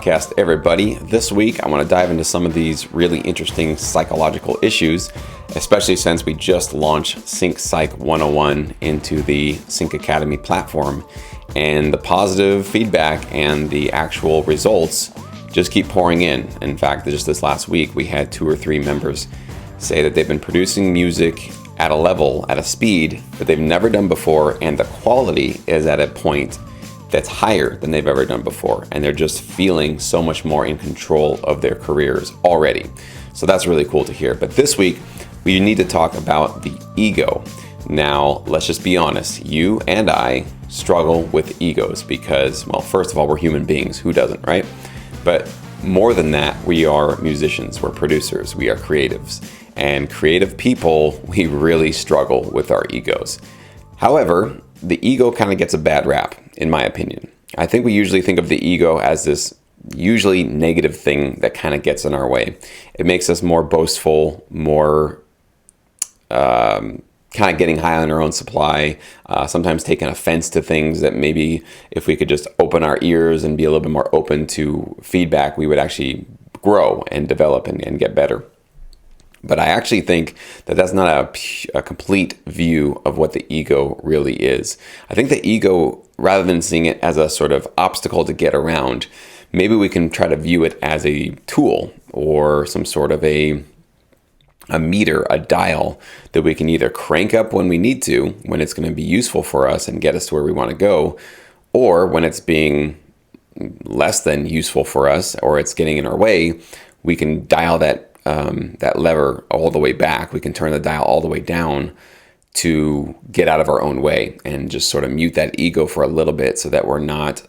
podcast, everybody. This week, I want to dive into some of these really interesting psychological issues, especially since we just launched Sync Psych 101 into the Sync Academy platform. And the positive feedback and the actual results just keep pouring in. In fact, just this last week, we had 2 or 3 members say that they've been producing music at a level, at a speed that they've never done before, and the quality is at a point that's higher than they've ever done before, and they're just feeling so much more in control of their careers already. So that's really cool to hear. But this week, we need to talk about the ego. Now, let's just be honest. You and I struggle with egos because, well, first of all, we're human beings. Who doesn't, right? But more than that, we are musicians, we're producers, we are creatives. And creative people, we really struggle with our egos. However, the ego kind of gets a bad rap, in my opinion. I think we usually think of the ego as this usually negative thing that kind of gets in our way. It makes us more boastful, more kind of getting high on our own supply, sometimes taking offense to things that maybe if we could just open our ears and be a little bit more open to feedback, we would actually grow and develop and get better. But I actually think that that's not a complete view of what the ego really is. I think the ego, rather than seeing it as a sort of obstacle to get around, maybe we can try to view it as a tool or some sort of a meter, a dial that we can either crank up when we need to, when it's going to be useful for us and get us to where we want to go, or when it's being less than useful for us or it's getting in our way, we can dial that lever all the way back. We can turn the dial all the way down to get out of our own way and just sort of mute that ego for a little bit so that we're not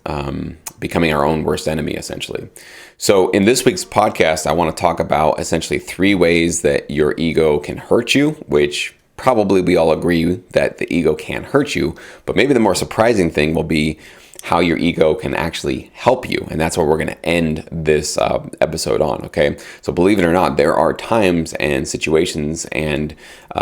becoming our own worst enemy, essentially. So in this week's podcast, I want to talk about essentially 3 ways that your ego can hurt you, which probably we all agree that the ego can hurt you. But maybe the more surprising thing will be how your ego can actually help you. And that's what we're going to end this episode on, okay? So believe it or not, there are times and situations and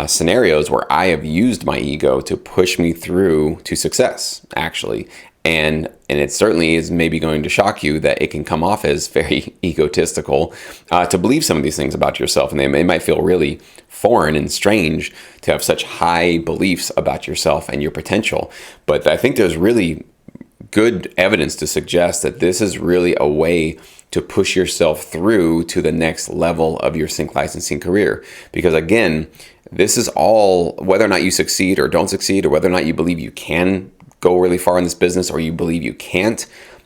scenarios where I have used my ego to push me through to success, actually. And it certainly is maybe going to shock you that it can come off as very egotistical to believe some of these things about yourself. And they might feel really foreign and strange to have such high beliefs about yourself and your potential. But I think there's really good evidence to suggest that this is really a way to push yourself through to the next level of your sync licensing career. Because again, this is all, whether or not you succeed or don't succeed, or whether or not you believe you can go really far in this business or you believe you can't,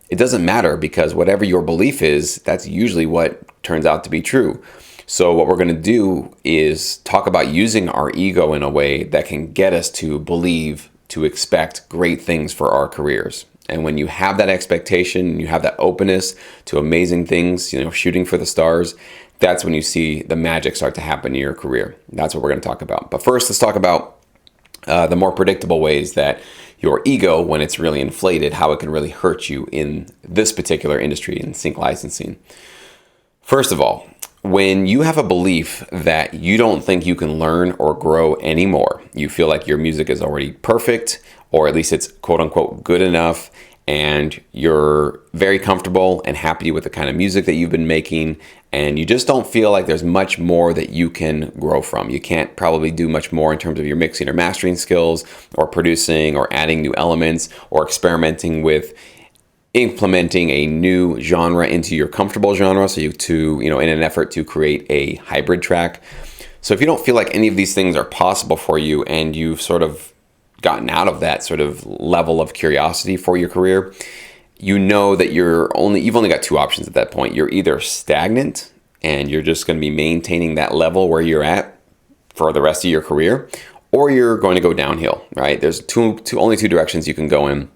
it doesn't matter, because whatever your belief is, that's usually what turns out to be true. So what we're going to do is talk about using our ego in a way that can get us to believe, to expect great things for our careers. And when you have that expectation, you have that openness to amazing things, shooting for the stars, that's when you see the magic start to happen in your career. That's what we're going to talk about. But first, let's talk about the more predictable ways that your ego, when it's really inflated, how it can really hurt you in this particular industry, in sync licensing. First of all, when you have a belief that you don't think you can learn or grow anymore, you feel like your music is already perfect, or at least it's quote unquote good enough, and you're very comfortable and happy with the kind of music that you've been making, and you just don't feel like there's much more that you can grow from. You can't probably do much more in terms of your mixing or mastering skills, or producing, or adding new elements, or experimenting with implementing a new genre into your comfortable genre, so in an effort to create a hybrid track. So if you don't feel like any of these things are possible for you, and you've sort of gotten out of that sort of level of curiosity for your career, you know that you've only got 2 options at that point. You're either stagnant and you're just going to be maintaining that level where you're at for the rest of your career, or you're going to go downhill, right? There's only two directions you can go in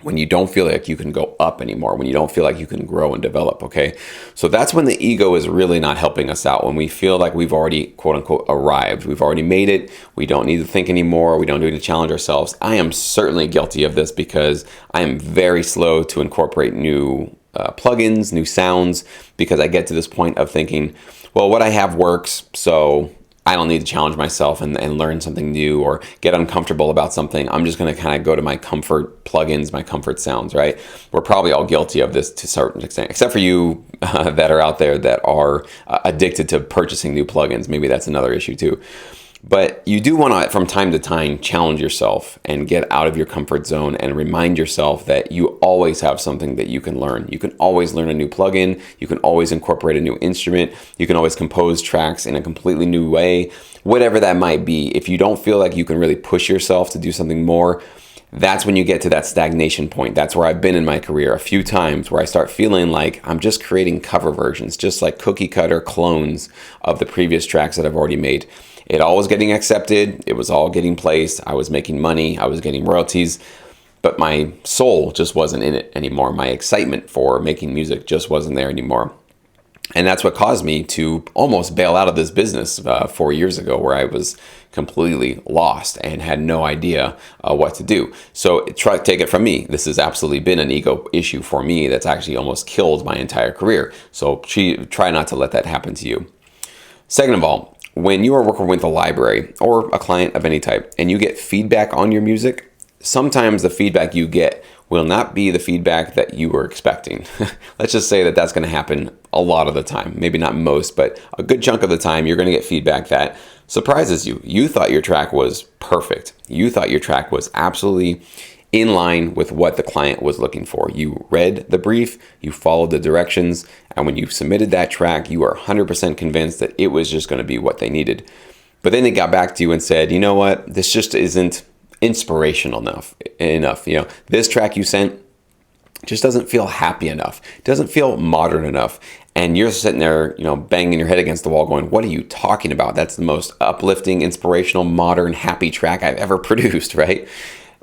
when you don't feel like you can go up anymore, when you don't feel like you can grow and develop, okay? So that's when the ego is really not helping us out, when we feel like we've already, quote unquote, arrived. We've already made it. We don't need to think anymore. We don't need to challenge ourselves. I am certainly guilty of this because I am very slow to incorporate new plugins, new sounds, because I get to this point of thinking, well, what I have works, so I don't need to challenge myself and learn something new or get uncomfortable about something. I'm just going to kind of go to my comfort plugins, my comfort sounds, right? We're probably all guilty of this to a certain extent, except for you that are out there that are addicted to purchasing new plugins. Maybe that's another issue too. But you do want to, from time to time, challenge yourself and get out of your comfort zone and remind yourself that you always have something that you can learn. You can always learn a new plugin. You can always incorporate a new instrument. You can always compose tracks in a completely new way, whatever that might be. If you don't feel like you can really push yourself to do something more, that's when you get to that stagnation point. That's where I've been in my career a few times, where I start feeling like I'm just creating cover versions, just like cookie cutter clones of the previous tracks that I've already made. It all was getting accepted. It was all getting placed. I was making money. I was getting royalties. But my soul just wasn't in it anymore. My excitement for making music just wasn't there anymore. And that's what caused me to almost bail out of this business 4 years ago, where I was completely lost and had no idea what to do. So take it from me. This has absolutely been an ego issue for me that's actually almost killed my entire career. So try not to let that happen to you. Second of all, when you are working with a library or a client of any type and you get feedback on your music, sometimes the feedback you get will not be the feedback that you were expecting. Let's just say that that's going to happen a lot of the time. Maybe not most, but a good chunk of the time you're going to get feedback that surprises you. You thought your track was perfect. You thought your track was absolutely in line with what the client was looking for. You read the brief, you followed the directions, and when you submitted that track, you were 100% convinced that it was just going to be what they needed. But then they got back to you and said, you know what, this just isn't inspirational enough. You know, this track you sent just doesn't feel happy enough. It doesn't feel modern enough. And you're sitting there, you know, banging your head against the wall going, what are you talking about? That's the most uplifting, inspirational, modern, happy track I've ever produced, right?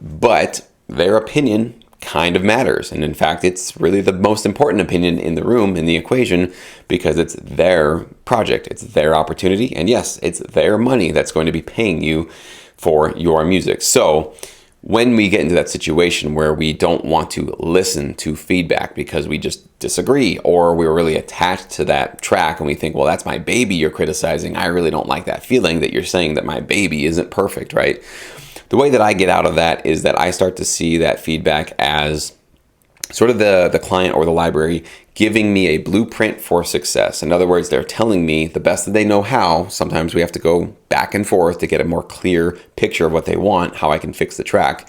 But their opinion kind of matters. And in fact, it's really the most important opinion in the room, in the equation, because it's their project, it's their opportunity. And yes, it's their money that's going to be paying you for your music. So when we get into that situation where we don't want to listen to feedback because we just disagree, or we're really attached to that track and we think, well, that's my baby you're criticizing. I really don't like that feeling that you're saying that my baby isn't perfect, right? The way that I get out of that is that I start to see that feedback as sort of the client or the library giving me a blueprint for success. In other words, they're telling me the best that they know how. Sometimes we have to go back and forth to get a more clear picture of what they want, how I can fix the track.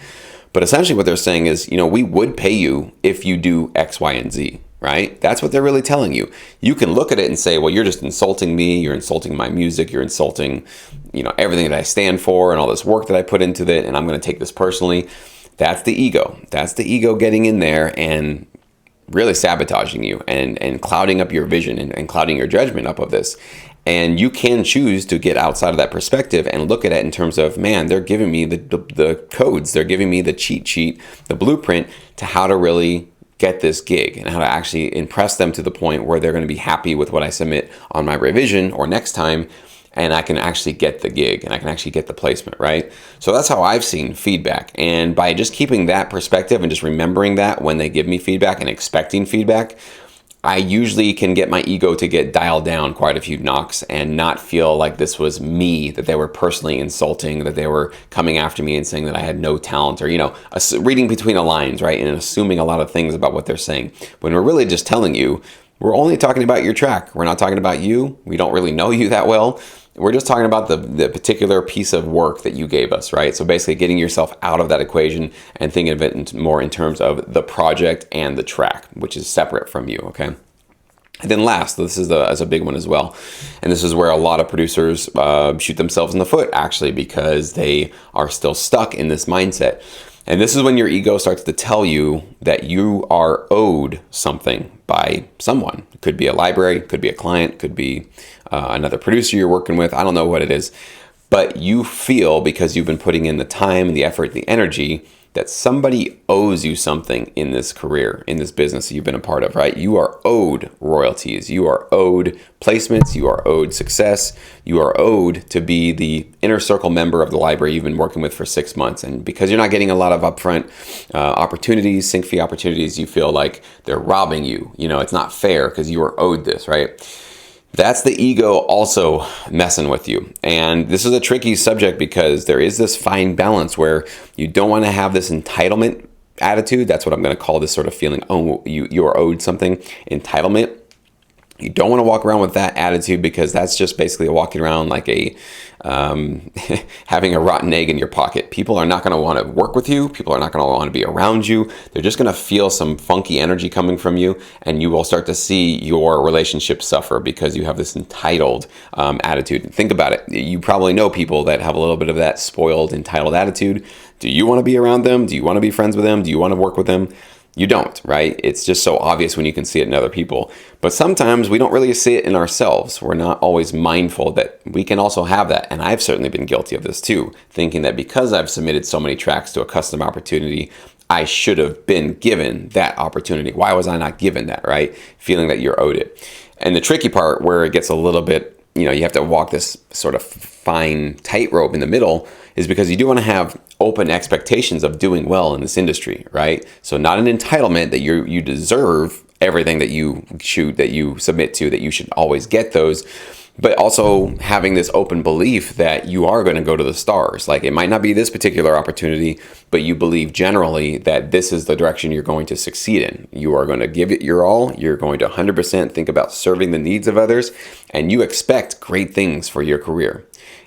But essentially what they're saying is, you know, we would pay you if you do X, Y, and Z, right? That's what they're really telling you. You can look at it and say, well, you're just insulting me. You're insulting my music. You're insulting, you know, everything that I stand for and all this work that I put into it. And I'm going to take this personally. That's the ego. That's the ego getting in there and really sabotaging you and clouding up your vision and clouding your judgment up of this. And you can choose to get outside of that perspective and look at it in terms of, man, they're giving me the codes. They're giving me the cheat sheet, the blueprint to how to really get this gig and how to actually impress them to the point where they're going to be happy with what I submit on my revision or next time. And I can actually get the gig and I can actually get the placement, right? So that's how I've seen feedback. And by just keeping that perspective and just remembering that when they give me feedback and expecting feedback, I usually can get my ego to get dialed down quite a few knocks and not feel like this was me, that they were personally insulting, that they were coming after me and saying that I had no talent, or, you know, reading between the lines, right? And assuming a lot of things about what they're saying. When we're really just telling you, we're only talking about your track. We're not talking about you. We don't really know you that well. We're just talking about the particular piece of work that you gave us, right? So basically getting yourself out of that equation and thinking of it more in terms of the project and the track, which is separate from you, okay? And then last, this is a big one as well. And this is where a lot of producers shoot themselves in the foot, actually, because they are still stuck in this mindset. And this is when your ego starts to tell you that you are owed something by someone. It could be a library, could be a client, could be another producer you're working with. I don't know what it is. But you feel, because you've been putting in the time and the effort, the energy, that somebody owes you something in this career, in this business that you've been a part of, right? You are owed royalties. You are owed placements. You are owed success. You are owed to be the inner circle member of the library you've been working with for 6 months. And because you're not getting a lot of upfront opportunities, sync fee opportunities, you feel like they're robbing you. You know, it's not fair because you are owed this, right? That's the ego also messing with you. And this is a tricky subject because there is this fine balance where you don't want to have this entitlement attitude. That's what I'm going to call this sort of feeling, oh, you're owed something, entitlement. You don't want to walk around with that attitude because that's just basically walking around like a having a rotten egg in your pocket. People are not going to want to work with you. People are not going to want to be around you. They're just going to feel some funky energy coming from you, and you will start to see your relationship suffer because you have this entitled attitude. Think about it. You probably know people that have a little bit of that spoiled, entitled attitude. Do you want to be around them? Do you want to be friends with them? Do you want to work with them? You don't, right? It's just so obvious when you can see it in other people. But sometimes we don't really see it in ourselves. We're not always mindful that we can also have that. And I've certainly been guilty of this too, thinking that because I've submitted so many tracks to a custom opportunity, I should have been given that opportunity. Why was I not given that, right? Feeling that you're owed it. And the tricky part where it gets a little bit, you have to walk this sort of fine tightrope in the middle is because you do want to have open expectations of doing well in this industry, right? So not an entitlement that you deserve everything that you submit to, that you should always get those, but also having this open belief that you are going to go to the stars. Like it might not be this particular opportunity, but you believe generally that this is the direction you're going to succeed in. You are going to give it your all. You're going to 100% think about serving the needs of others, and you expect great things for your career.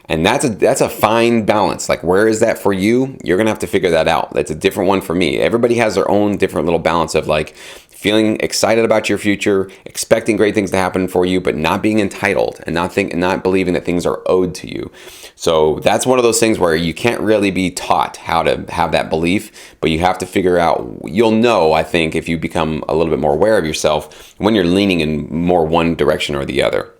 And that's a fine balance. Like, where is that for you? You're going to have to figure that out. That's a different one for me. Everybody has their own different little balance of like feeling excited about your future, expecting great things to happen for you, but not being entitled and not believing that things are owed to you. So that's one of those things where you can't really be taught how to have that belief, but you have to figure out, you'll know, I think, if you become a little bit more aware of yourself, when you're leaning in more one direction or the other.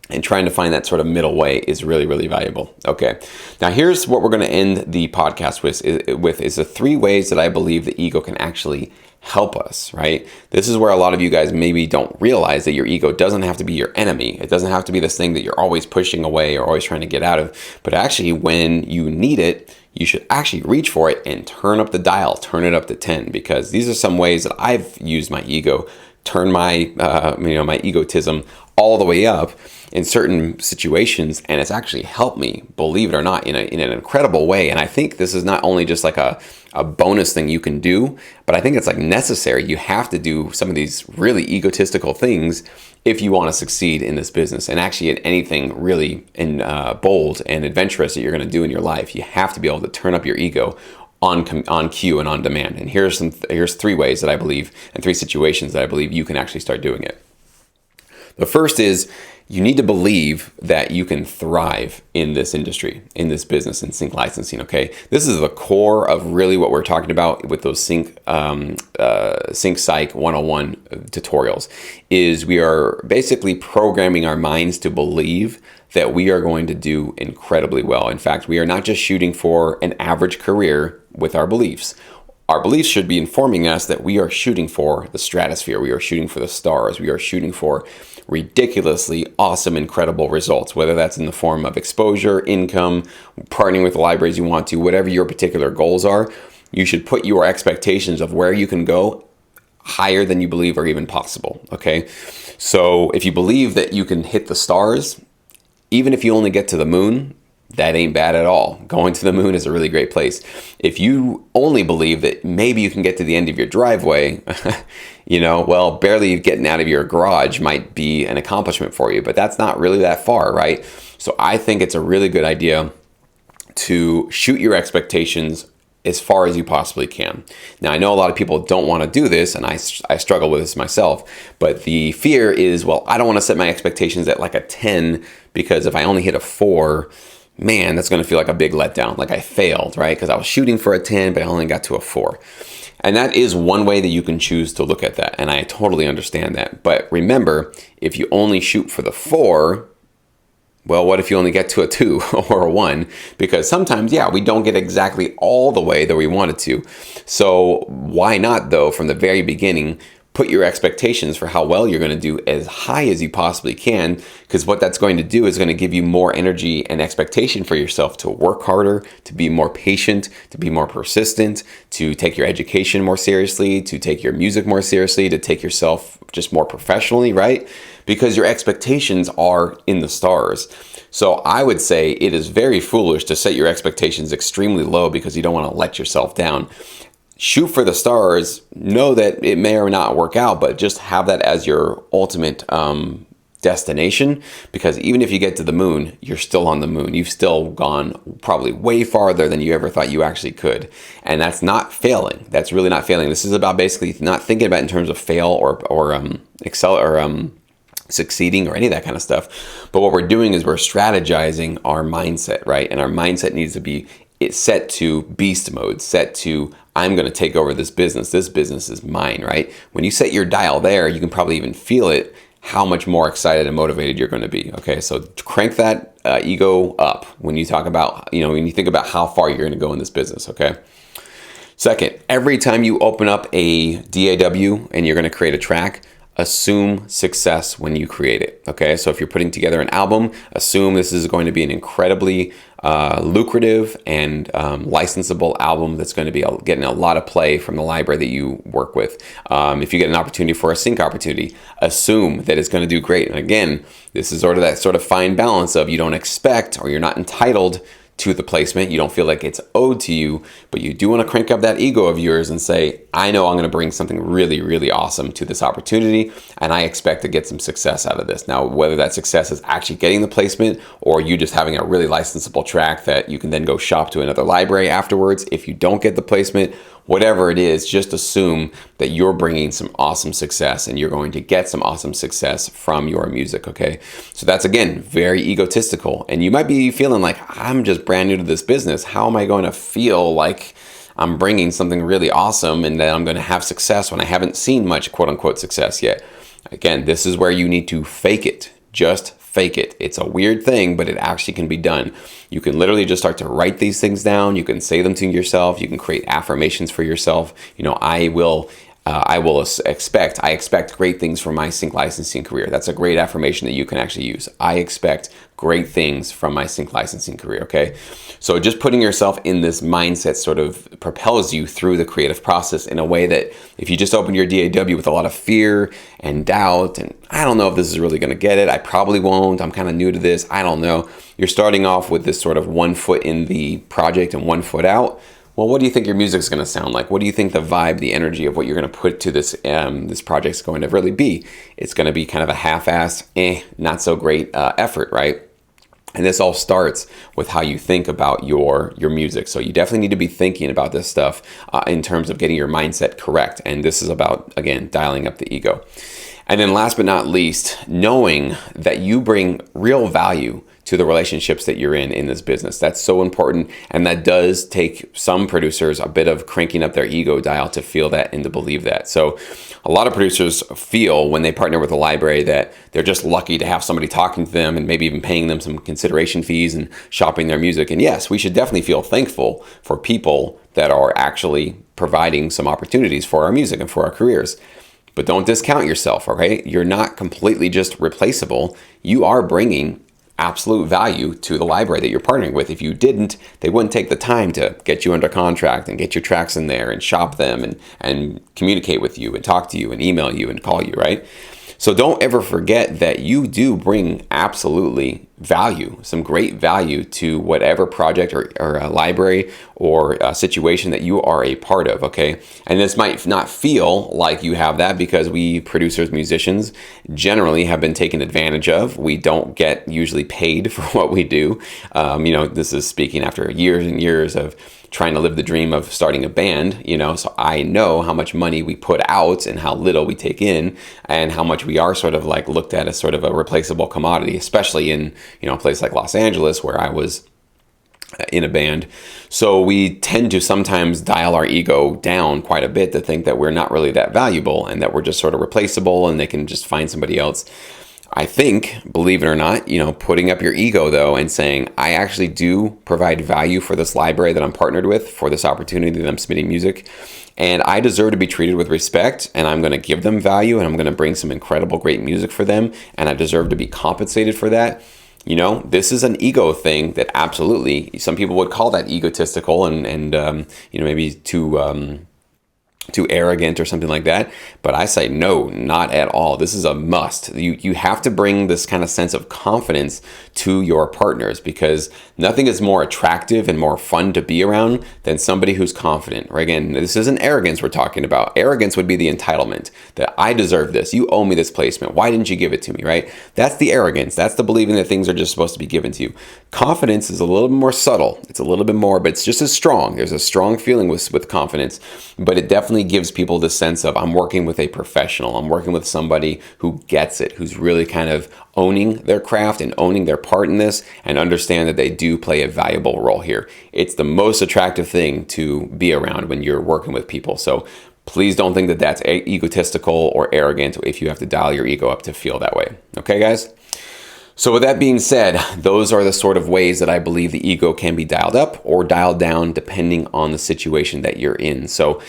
And trying to find that sort of middle way is really, really valuable. Okay, now here's what we're going to end the podcast with is the 3 ways that I believe the ego can actually help us, right? This is where a lot of you guys maybe don't realize that your ego doesn't have to be your enemy. It doesn't have to be this thing that you're always pushing away or always trying to get out of. But actually, when you need it, you should actually reach for it and turn up the dial, turn it up to 10, because these are some ways that I've used my ego, turn my my egotism all the way up in certain situations, and it's actually helped me, believe it or not, in an incredible way. And I think this is not only just like a bonus thing you can do, but I think it's like necessary. You have to do some of these really egotistical things if you want to succeed in this business, and actually in anything really bold and adventurous that you're going to do in your life. You have to be able to turn up your ego on cue and on demand. And here's 3 ways that I believe, and 3 situations that I believe you can actually start doing it. The first is you need to believe that you can thrive in this industry, in this business, in sync licensing, okay? This is the core of really what we're talking about with those Psych 101 tutorials, is we are basically programming our minds to believe that we are going to do incredibly well. In fact, we are not just shooting for an average career with our beliefs. Our beliefs should be informing us that we are shooting for the stratosphere. We are shooting for the stars. We are shooting for ridiculously awesome, incredible results, whether that's in the form of exposure, income, partnering with the libraries you want to, whatever your particular goals are. You should put your expectations of where you can go higher than you believe are even possible, okay? So if you believe that you can hit the stars, even if you only get to the moon, that ain't bad at all. Going to the moon is a really great place. If you only believe that maybe you can get to the end of your driveway, barely getting out of your garage might be an accomplishment for you, but that's not really that far, right? So I think it's a really good idea to shoot your expectations as far as you possibly can. Now, I know a lot of people don't want to do this, and I struggle with this myself, but the fear is, well, I don't want to set my expectations at like a 10, because if I only hit a 4, man, that's going to feel like a big letdown, like I failed, right? Because I was shooting for a 10, but I only got to a 4. And that is one way that you can choose to look at that, and I totally understand that. But remember, if you only shoot for the 4, well, what if you only get to a 2 or a 1? Because sometimes, we don't get exactly all the way that we wanted to. So why not, though, from the very beginning, put your expectations for how well you're going to do as high as you possibly can, because what that's going to do is going to give you more energy and expectation for yourself to work harder, to be more patient, to be more persistent, to take your education more seriously, to take your music more seriously, to take yourself just more professionally, right? because your expectations are in the stars. So I would say it is very foolish to set your expectations extremely low because you don't want to let yourself down. Shoot for the stars, know that it may or not work out, but just have that as your ultimate destination, because even if you get to the moon, you're still on the moon. You've still gone probably way farther than you ever thought you actually could. And that's not failing. That's really not failing. This is about basically not thinking about it in terms of fail or excel or succeeding or any of that kind of stuff. But what we're doing is we're strategizing our mindset, right? And our mindset needs to be set to beast mode, set to I'm going to take over this business. This business is mine, right? When you set your dial there, you can probably even feel it, how much more excited and motivated you're going to be. Okay, so crank that ego up when you talk about, when you think about how far you're going to go in this business. Okay. Second, every time you open up a DAW and you're going to create a track, assume success when you create it. Okay, so if you're putting together an album, assume this is going to be an incredibly lucrative and licensable album that's going to be getting a lot of play from the library that you work with. If you get an opportunity for a sync opportunity, assume that it's going to do great. And again, this is sort of that sort of fine balance of you don't expect or you're not entitled to the placement. You don't feel like it's owed to you, but you do want to crank up that ego of yours and say, I know I'm going to bring something really, really awesome to this opportunity, and I expect to get some success out of this. Now, whether that success is actually getting the placement or you just having a really licensable track that you can then go shop to another library afterwards, if you don't get the placement, whatever it is, just assume that you're bringing some awesome success and you're going to get some awesome success from your music, okay? So that's, again, very egotistical. And you might be feeling like, I'm just brand new to this business. How am I going to feel like I'm bringing something really awesome and that I'm going to have success when I haven't seen much quote-unquote success yet? Again, this is where you need to fake it. Just fake it. It's a weird thing, but it actually can be done. You can literally just start to write these things down. You can say them to yourself. You can create affirmations for yourself. I expect great things from my sync licensing career. That's a great affirmation that you can actually use. I expect great things from my sync licensing career, okay? So just putting yourself in this mindset sort of propels you through the creative process in a way that if you just open your DAW with a lot of fear and doubt, and I don't know if this is really gonna get it, I probably won't, I'm kind of new to this, I don't know. You're starting off with this sort of 1 foot in the project and 1 foot out. Well, what do you think your music's going to sound like? What do you think the vibe, the energy of what you're going to put to this this project's going to really be? It's going to be kind of a half-assed, not so great effort, right? And this all starts with how you think about your music. So you definitely need to be thinking about this stuff in terms of getting your mindset correct. And this is about, again, dialing up the ego. And then last but not least, knowing that you bring real value to the relationships that you're in this business. That's so important, and that does take some producers a bit of cranking up their ego dial to feel that and to believe that. So a lot of producers feel when they partner with a library that they're just lucky to have somebody talking to them and maybe even paying them some consideration fees and shopping their music. And yes, we should definitely feel thankful for people that are actually providing some opportunities for our music and for our careers. But don't discount yourself, okay? You're not completely just replaceable. You are bringing absolute value to the library that you're partnering with. If you didn't, they wouldn't take the time to get you under contract and get your tracks in there and shop them and communicate with you and talk to you and email you and call you, right? So don't ever forget that you do bring absolutely value, some great value to whatever project or a library or a situation that you are a part of, okay? And this might not feel like you have that because we producers, musicians generally have been taken advantage of. We don't get usually paid for what we do. This is speaking after years and years of trying to live the dream of starting a band, so I know how much money we put out and how little we take in and how much we are sort of like looked at as sort of a replaceable commodity, especially in, a place like Los Angeles where I was in a band. So we tend to sometimes dial our ego down quite a bit to think that we're not really that valuable and that we're just sort of replaceable and they can just find somebody else. I think, believe it or not, putting up your ego though and saying, I actually do provide value for this library that I'm partnered with, for this opportunity that I'm submitting music, and I deserve to be treated with respect, and I'm going to give them value, and I'm going to bring some incredible, great music for them, and I deserve to be compensated for that. This is an ego thing that absolutely, some people would call that egotistical and maybe too too arrogant or something like that. But I say no, not at all. This is a must. You have to bring this kind of sense of confidence to your partners, because nothing is more attractive and more fun to be around than somebody who's confident. Right? Again, this isn't arrogance we're talking about. Arrogance would be the entitlement that I deserve this. You owe me this placement. Why didn't you give it to me? Right? That's the arrogance. That's the believing that things are just supposed to be given to you. Confidence is a little bit more subtle. It's a little bit more, but it's just as strong. There's a strong feeling with confidence, but it definitely gives people the sense of, I'm working with a professional. I'm working with somebody who gets it, who's really kind of owning their craft and owning their part in this, and understand that they do play a valuable role here. It's the most attractive thing to be around when you're working with people. So please don't think that that's egotistical or arrogant if you have to dial your ego up to feel that way. Okay, guys? So with that being said, those are the sort of ways that I believe the ego can be dialed up or dialed down depending on the situation that you're in. So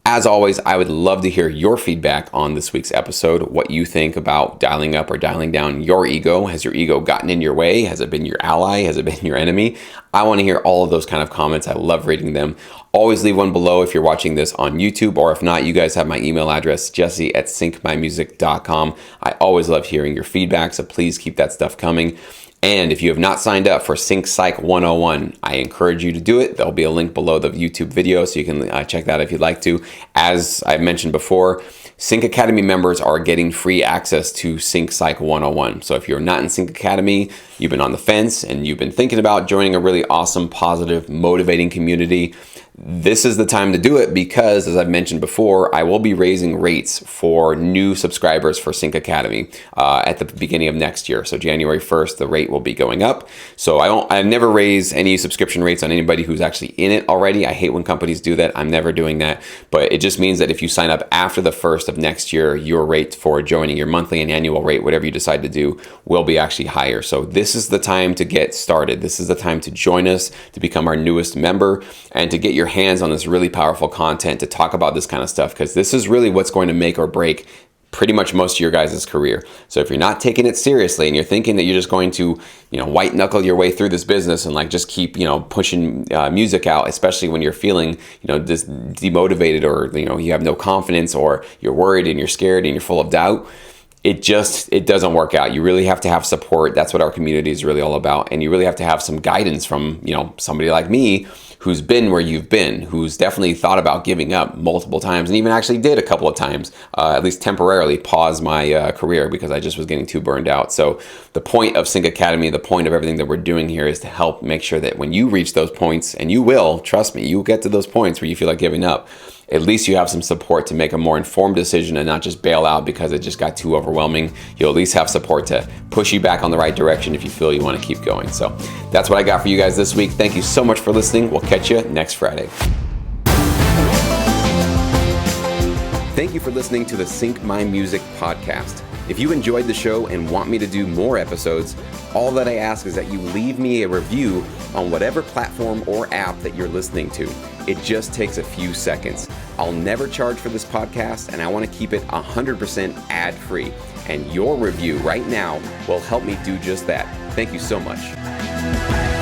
as always, I would love to hear your feedback on this week's episode, what you think about dialing up or dialing down your ego. Has your ego gotten in your way? Has it been your ally? Has it been your enemy? I want to hear all of those kind of comments. I love reading them. Always leave one below if you're watching this on YouTube, or if not, you guys have my email address, jesse@syncmymusic.com. I always love hearing your feedback, so please keep that stuff coming. And if you have not signed up for Sync Psych 101, I encourage you to do it. There'll be a link below the YouTube video, so you can check that if you'd like to. As I've mentioned before, Sync Academy members are getting free access to Sync Psych 101. So if you're not in Sync Academy, you've been on the fence, and you've been thinking about joining a really awesome, positive, motivating community, this is the time to do it, because as I've mentioned before, I will be raising rates for new subscribers for Sync Academy at the beginning of next year. So January 1st, the rate will be going up. So I never raise any subscription rates on anybody who's actually in it already. I hate when companies do that. I'm never doing that. But it just means that if you sign up after the 1st of next year, your rate for joining, your monthly and annual rate, whatever you decide to do, will be actually higher. So this is the time to get started. This is the time to join us, to become our newest member, and to get your hands on this really powerful content to talk about this kind of stuff, because this is really what's going to make or break pretty much most of your guys' career. So if you're not taking it seriously and you're thinking that you're just going to, white knuckle your way through this business and just keep, pushing music out, especially when you're feeling, just demotivated, or, you have no confidence, or you're worried and you're scared and you're full of doubt, it doesn't work out. You really have to have support. That's what our community is really all about. And you really have to have some guidance from, somebody like me, who's been where you've been, who's definitely thought about giving up multiple times, and even actually did a couple of times, at least temporarily pause my career because I just was getting too burned out. So the point of Sync Academy, the point of everything that we're doing here, is to help make sure that when you reach those points, and you will, trust me, you'll get to those points where you feel like giving up, at least you have some support to make a more informed decision and not just bail out because it just got too overwhelming. You'll at least have support to push you back on the right direction if you feel you want to keep going. So that's what I got for you guys this week. Thank you so much for listening. We'll catch you next Friday. Thank you for listening to the Sync My Music podcast. If you enjoyed the show and want me to do more episodes, all that I ask is that you leave me a review on whatever platform or app that you're listening to. It just takes a few seconds. I'll never charge for this podcast, and I want to keep it 100% ad-free. And your review right now will help me do just that. Thank you so much.